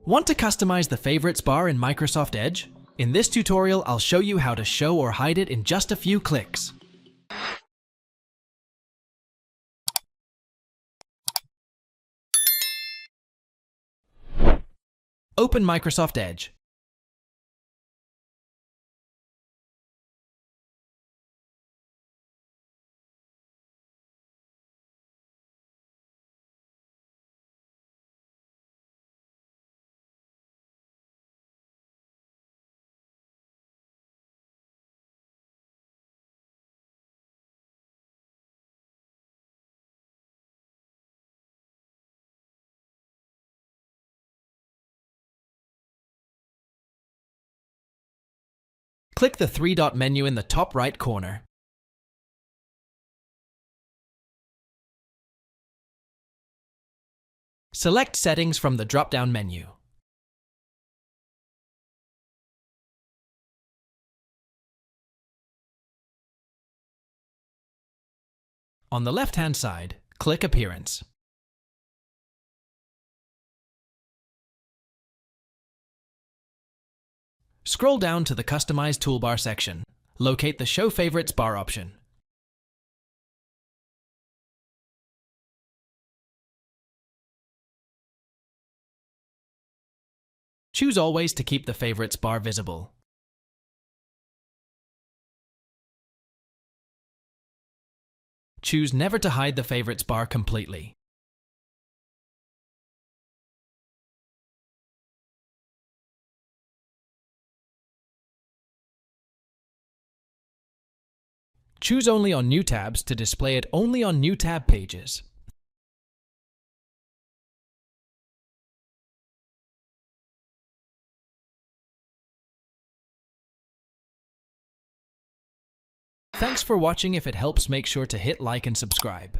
Want to customize the Favorites bar in Microsoft Edge? In this tutorial, I'll show you how to show or hide it in just a few clicks. Open Microsoft Edge. Click the three-dot menu in the top right corner. Select Settings from the drop-down menu. On the left-hand side, click Appearance. Scroll down to the Customize Toolbar section. Locate the Show Favorites bar option. Choose Always to keep the Favorites bar visible. Choose Never to hide the Favorites bar completely. Choose Only on New Tabs to display it only on new tab pages. Thanks for watching. If it helps, make sure to hit like and subscribe.